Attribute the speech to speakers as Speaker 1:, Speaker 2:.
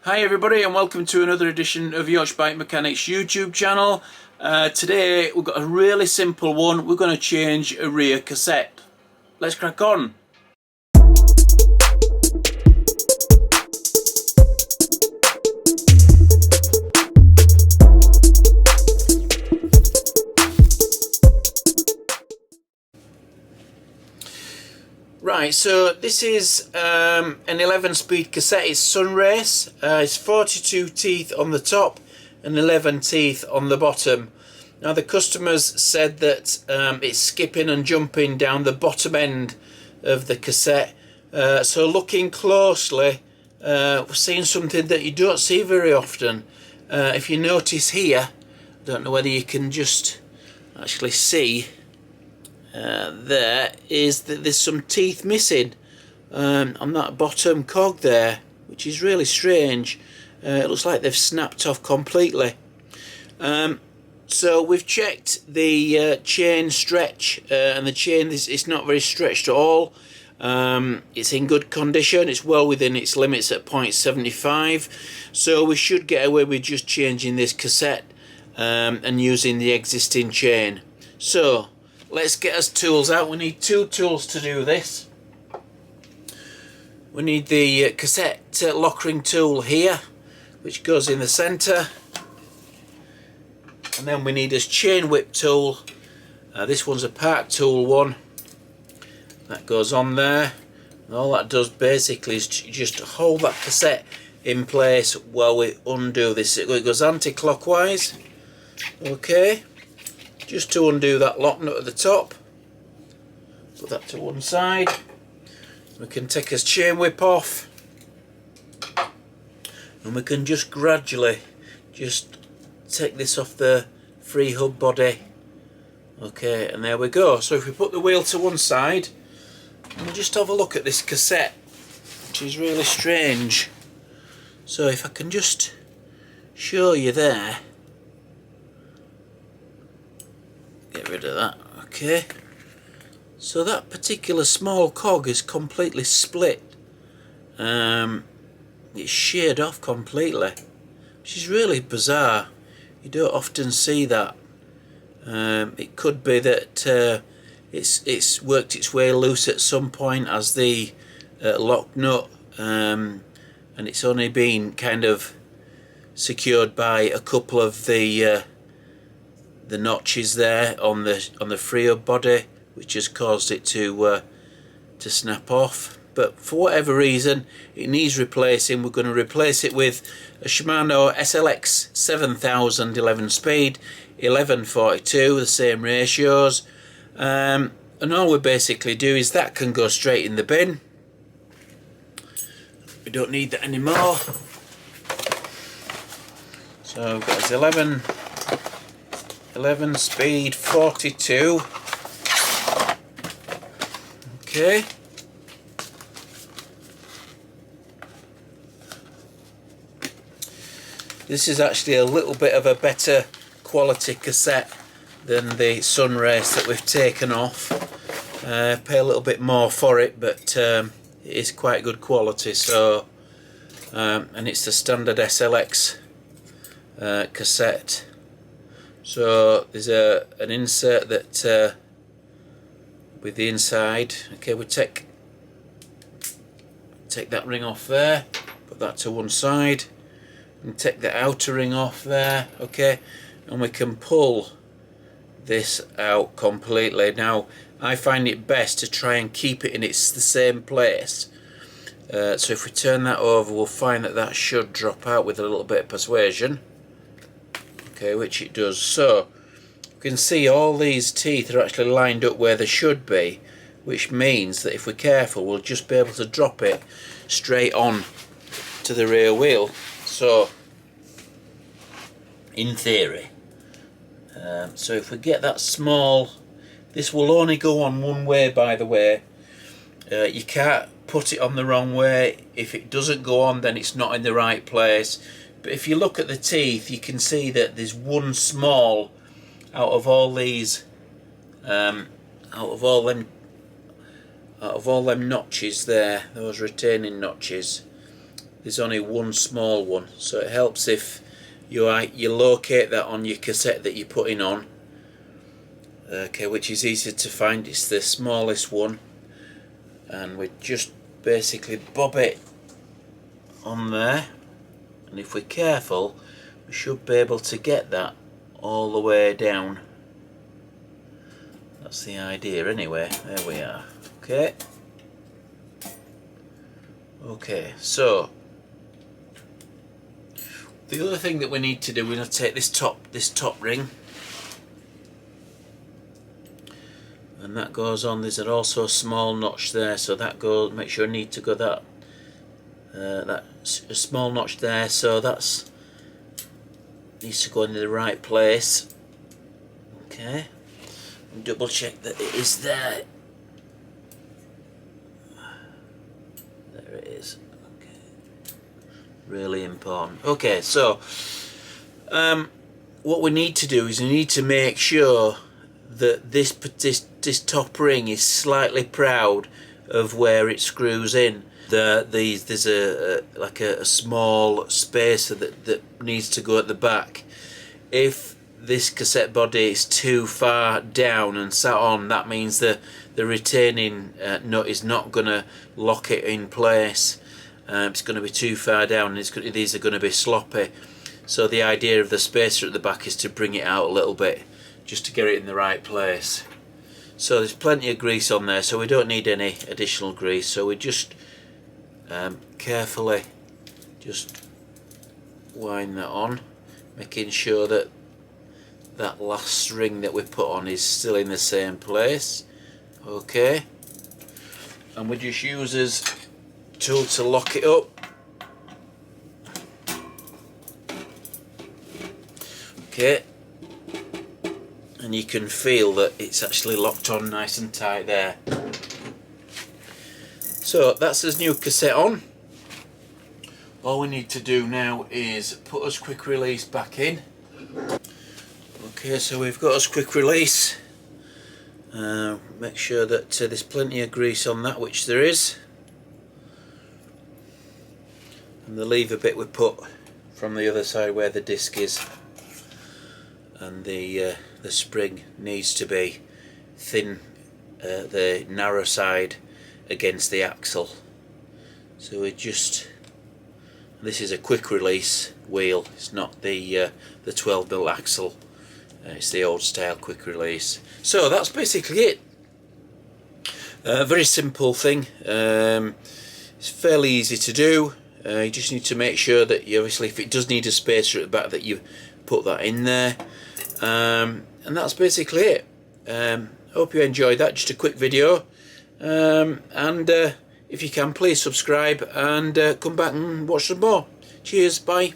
Speaker 1: Hi everybody and welcome to another edition of Yorkshire Bike Mechanics YouTube channel. Today we've got a really simple one. We're going to change a rear cassette. Let's crack on. Right, so this is an 11-speed cassette. It's Sunrace. It's 42 teeth on the top and 11 teeth on the bottom. Now the customers said that it's skipping and jumping down the bottom end of the cassette. So looking closely, we're seeing something that you don't see very often. If you notice here, I don't know whether you can just actually see, there is that there's some teeth missing on that bottom cog there, which is really strange. It looks like they've snapped off completely. So we've checked the chain stretch, and the chain is not very stretched at all. It's in good condition. It's well within its limits at 0.75, so we should get away with just changing this cassette and using the existing chain. So let's get us tools out. We need two tools to do this. We need the cassette lock ring tool here, which goes in the centre, and then we need this chain whip tool. This one's a part tool one that goes on there, and all that does basically is just hold that cassette in place while we undo this. It goes anti-clockwise, okay, just to undo that lock nut at the top. Put that to one side. We can take his chain whip off, and we can just gradually just take this off the free hub body. Okay, and there we go. So if we put the wheel to one side and we just have a look at this cassette, which is really strange. So if I can just show you there, get rid of that. Okay, so that particular small cog is completely split. It's sheared off completely, which is really bizarre. You don't often see that. It could be that it's worked its way loose at some point as the lock nut, and it's only been kind of secured by a couple of the notches there on the free hub body, which has caused it to snap off. But for whatever reason, it needs replacing. We're going to replace it with a Shimano SLX 7000 11-speed, 1142, the same ratios. And all we basically do is that can go straight in the bin. We don't need that anymore. So we've got this 11 speed 42. Okay. This is actually a little bit of a better quality cassette than the Sunrace that we've taken off. Pay a little bit more for it, but it is quite good quality. So, and it's the standard SLX cassette. So there's an insert that with the inside. Okay, we take that ring off there, put that to one side, and take the outer ring off there. Okay, and we can pull this out completely. Now I find it best to try and keep it in the same place. So if we turn that over, we'll find that that should drop out with a little bit of persuasion. Okay, which it does. So you can see all these teeth are actually lined up where they should be, which means that if we're careful, we'll just be able to drop it straight on to the rear wheel. So in theory, so if we get that small, this will only go on one way, by the way. You can't put it on the wrong way. If it doesn't go on, then it's not in the right place. But if you look at the teeth, you can see that there's one small out of all these, out of all them notches there, those retaining notches. there's only one small one, so it helps if you locate that on your cassette that you're putting on, okay, which is easier to find. It's the smallest one, and we just basically bob it on there, and if we're careful we should be able to get that all the way down. That's the idea anyway. There we are. Okay, so the other thing that we need to do, we're going to take this top ring, and that goes on. There's also a small notch there, so that goes, make sure I need to go that's a small notch there, so that's needs to go into the right place. Okay, and double check that it is there. There it is. Okay, really important. Okay, so what we need to do is we need to make sure that this top ring is slightly proud of where it screws in. There's like a small spacer that needs to go at the back. If this cassette body is too far down and sat on, that means the retaining nut is not going to lock it in place. It's going to be too far down, and these are going to be sloppy. So the idea of the spacer at the back is to bring it out a little bit, just to get it in the right place. So there's plenty of grease on there, so we don't need any additional grease. So we just carefully just wind that on, making sure that that last ring that we put on is still in the same place. Okay, and we just use this tool to lock it up. Okay, and you can feel that it's actually locked on nice and tight there. So that's this new cassette on. All we need to do now is put us quick release back in. Okay, so we've got us quick release. Make sure that there's plenty of grease on that, which there is. And the lever bit we put from the other side where the disc is. And the spring needs to be thin, the narrow side against the axle. So we just, this is a quick release wheel, it's not the 12mm axle, it's the old style quick release. So that's basically it. A very simple thing. It's fairly easy to do. You just need to make sure that you, obviously if it does need a spacer at the back, that you put that in there. And that's basically it. Hope you enjoyed that, just a quick video. And if you can, please subscribe and come back and watch some more. Cheers, bye.